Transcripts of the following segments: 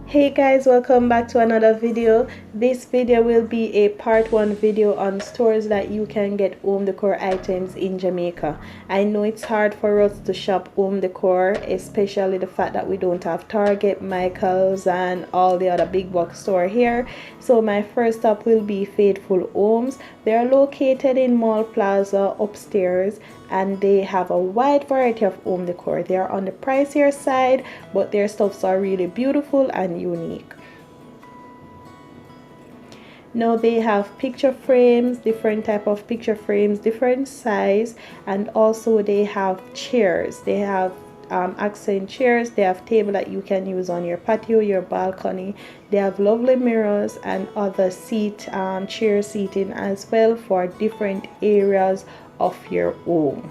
Hey guys, welcome back to another video. This video will be a part 1 video on stores that you can get home decor items in Jamaica. I know it's hard for us to shop home decor, especially the fact that we don't have Target, Michael's and all the other big box store here. So my first stop will be Faithful Homes. They are located in Mall Plaza upstairs and they have a wide variety of home decor. They are on the pricier side, but their stuffs are really beautiful and unique. Now they have picture frames, different type of picture frames, different size, and also they have chairs. They have accent chairs. They have table that you can use on your patio, your balcony. They have lovely mirrors and other chair seating as well for different areas of your home.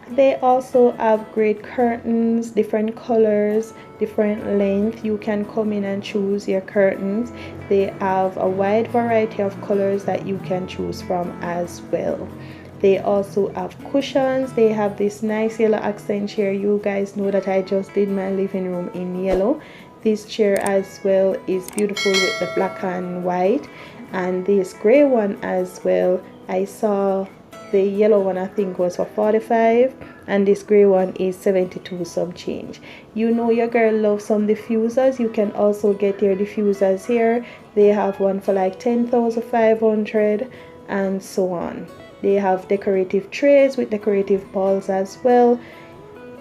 They also have great curtains, different colors, different length. You can come in and choose your curtains. They have a wide variety of colors that you can choose from as well. They also have cushions. They have this nice yellow accent chair. You guys know that I just did my living room in yellow. This chair as well is beautiful with the black and white, and this gray one as well. I saw the yellow one I think was for 45 and this gray one is 72 some change. You know your girl loves some diffusers. You can also get your diffusers here. They have one for like 10,500 and so on. They have decorative trays with decorative balls as well.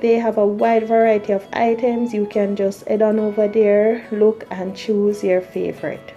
They have a wide variety of items. You can just head on over there, look and choose your favorite.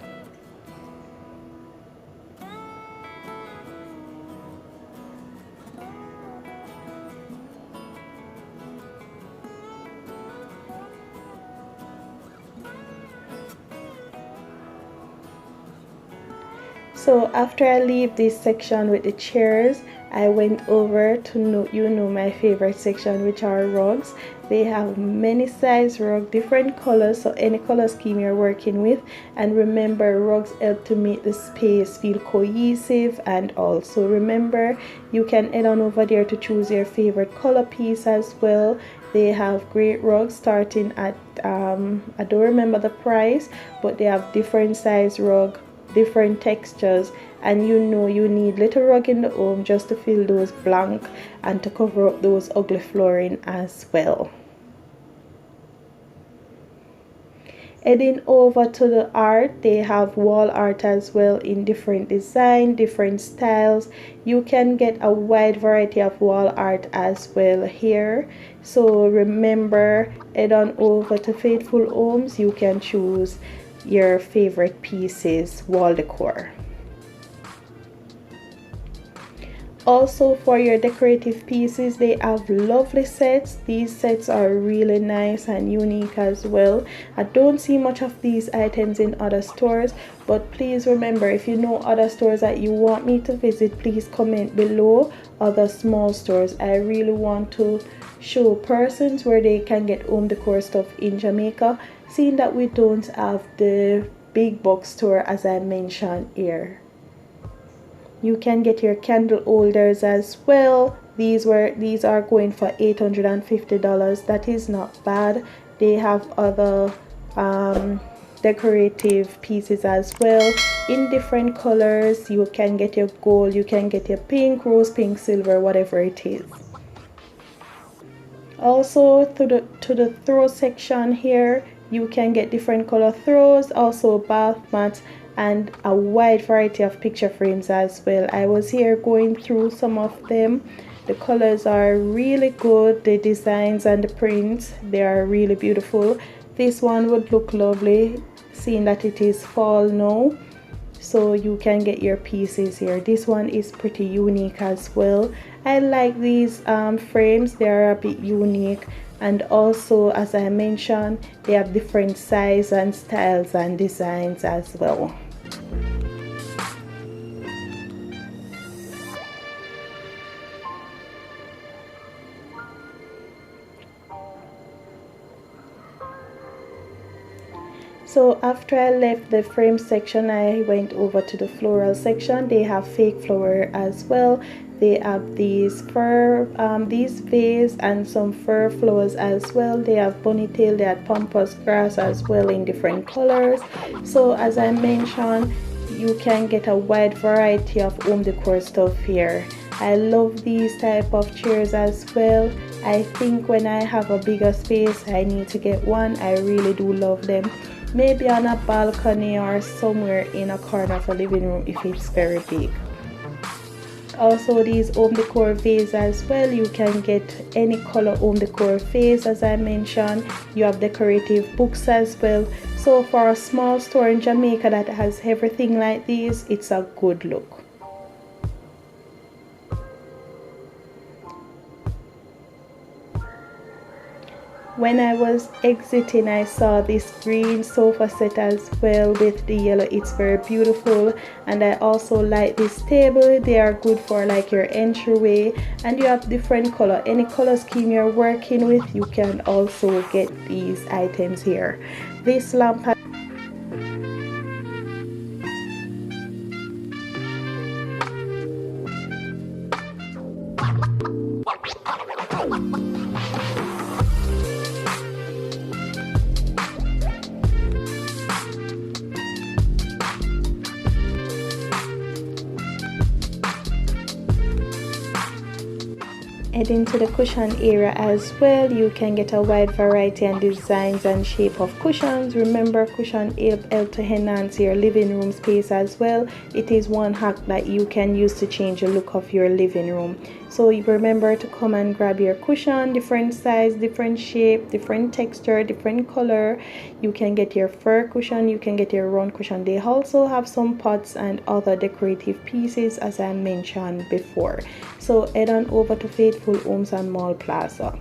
So after I leave this section with the chairs, I went over to my favorite section, which are rugs. They have many size rugs, different colors, so any color scheme you're working with. And remember, rugs help to make the space feel cohesive. And also remember, you can head on over there to choose your favorite color piece as well. They have great rugs starting at I don't remember the price, but they have different size rug, different textures, and you know you need little rug in the home just to fill those blank and to cover up those ugly flooring as well. Heading over to the art, they have wall art as well in different design, different styles. You can get a wide variety of wall art as well here. So remember, head on over to Faithful Homes. You can choose your favorite pieces, wall decor. Also for your decorative pieces, they have lovely sets. These sets are really nice and unique as well. I don't see much of these items in other stores, but please remember, if you know other stores that you want me to visit, please comment below other small stores. I really want to show persons where they can get home decor stuff in Jamaica, seeing that we don't have the big box store as I mentioned here. You can get your candle holders as well. These are going for $850. That is not bad. They have other decorative pieces as well in different colors. You can get your gold, you can get your pink, rose pink, silver, whatever it is. Also to the throw section here, you can get different color throws, also bath mats, and a wide variety of picture frames as well. I was here going through some of them. The colors are really good, the designs and the prints, they are really beautiful. This one would look lovely seeing that it is fall now, so you can get your pieces here. This one is pretty unique as well. I like these frames, they are a bit unique, and also as I mentioned, they have different size and styles and designs as well. So after I left the frame section, I went over to the floral section. They have fake flower as well. They have these fur these vase and some fur flowers as well. They have ponytail, they have pampas grass as well in different colors. So as I mentioned, you can get a wide variety of home decor stuff here. I love these type of chairs as well. I think when I have a bigger space I need to get one. I really do love them. Maybe on a balcony or somewhere in a corner of a living room if it's very big. Also these home decor vase as well, you can get any color home decor vase. As I mentioned, you have decorative books as well. So for a small store in Jamaica that has everything like this, it's a good look. When I was exiting, I saw this green sofa set as well with the yellow. It's very beautiful, and I also like this table. They are good for like your entryway, and you have different color. Any color scheme you're working with, you can also get these items here. This lamp Heading to the cushion area as well, you can get a wide variety and designs and shape of cushions. Remember, cushion help to enhance your living room space as well. It is one hack that you can use to change the look of your living room. So remember to come and grab your cushion, different size, different shape, different texture, different color. You can get your fur cushion, you can get your round cushion. They also have some pots and other decorative pieces as I mentioned before. So head on over to Faithful Homes and Mall Plaza.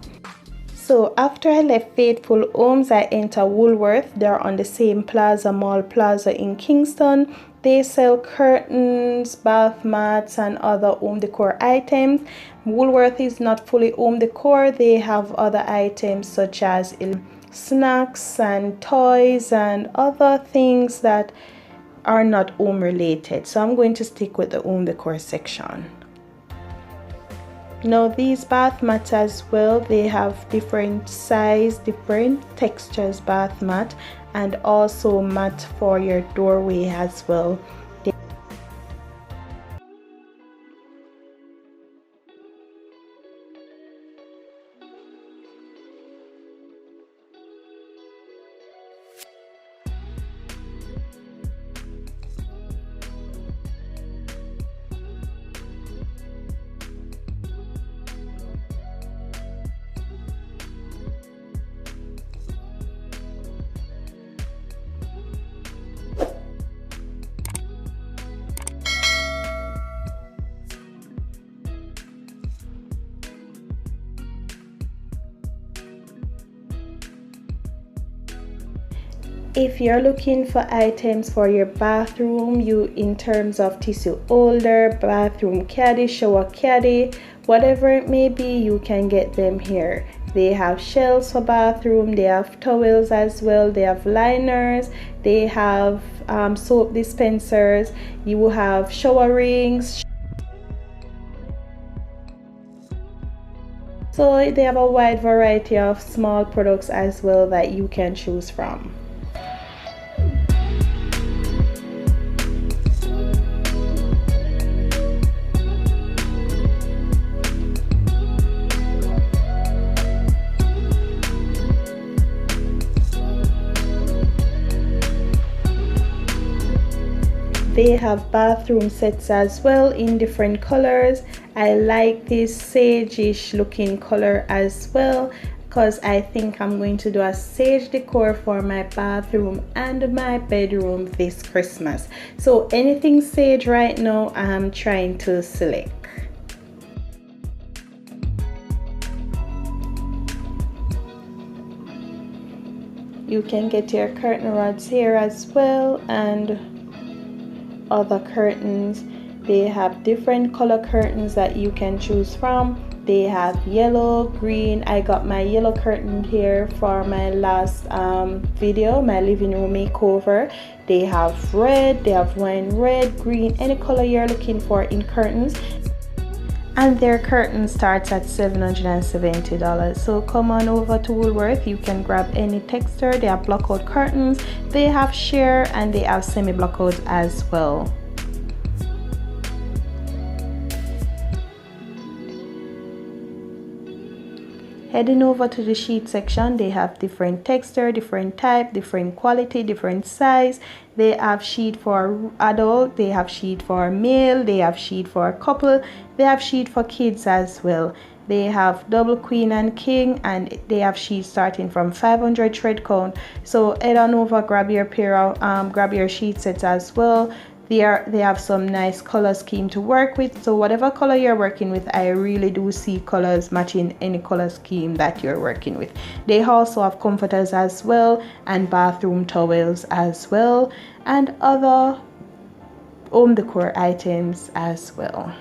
So after I left Faithful Homes, I enter Woolworth. They're on the same plaza, Mall Plaza in Kingston. They sell curtains, bath mats, and other home decor items. Woolworth is not fully home decor. They have other items such as snacks and toys and other things that are not home related. So I'm going to stick with the home decor section. Now these bath mats as well, they have different size, different textures bath mat, and also mat for your doorway as well. If you're looking for items for your bathroom, in terms of tissue holder, bathroom caddy, shower caddy, whatever it may be, you can get them here. They have shelves for bathroom, they have towels as well, they have liners, they have soap dispensers, you will have shower rings. So they have a wide variety of small products as well that you can choose from. They have bathroom sets as well in different colors. I like this sage-ish looking color as well because I think I'm going to do a sage decor for my bathroom and my bedroom this Christmas. So anything sage right now I'm trying to select. You can get your curtain rods here as well and other curtains. They have different color curtains that you can choose from. They have yellow, green. I got my yellow curtain here for my last video, my living room makeover. They have red, they have wine red, green, any color you're looking for in curtains. and their curtain starts at $770. So come on over to Woolworth. You can grab any texture. They have blockout curtains, they have sheer, and they have semi blockout as well. Heading over to the sheet section, they have different texture, different type, different quality, different size. They have sheet for adult, they have sheet for male, they have sheet for couple, they have sheet for kids as well. They have double queen and king, and they have sheets starting from 500 thread count. So head on over, grab your pair of grab your sheet sets as well. They have some nice color scheme to work with, so whatever color you're working with, I really do see colors matching any color scheme that you're working with. They also have comforters as well, and bathroom towels as well, and other home decor items as well.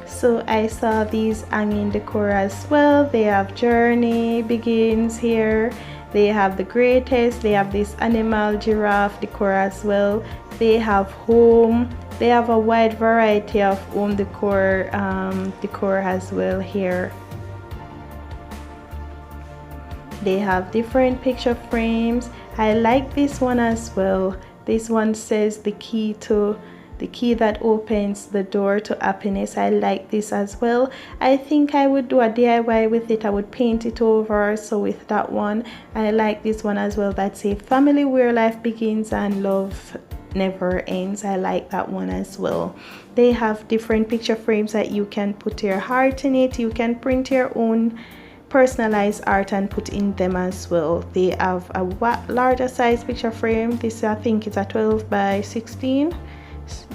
So I saw these hanging decor as well. They have Journey Begins here. They have the greatest. They have this animal giraffe decor as well. They have home. They have a wide variety of home decor decor as well here. They have different picture frames. I like this one as well. This one says the key that opens the door to happiness. I like this as well. I think I would do a DIY with it. I would paint it over. So with that one, I like this one as well. That's a family where life begins and love never ends. I like that one as well. They have different picture frames that you can put your heart in it. You can print your own personalized art and put in them as well. They have a larger size picture frame. This, I think, is a 12 by 16.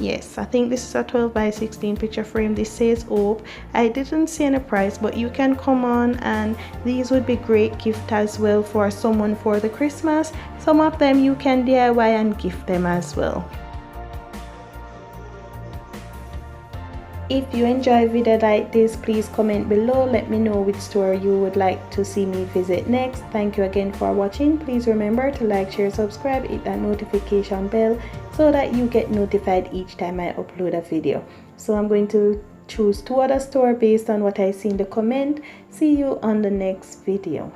Yes, I think this is a 12 by 16 picture frame. This says Hope. I didn't see any price, but you can come on, and these would be great gift as well for someone for the Christmas. Some of them you can DIY and gift them as well. If you enjoy video like this, please comment below. Let me know which store you would like to see me visit next. Thank you again for watching. Please remember to like, share, subscribe, hit that notification bell so that you get notified each time I upload a video. So I'm going to choose 2 other stores based on what I see in the comment. See you on the next video.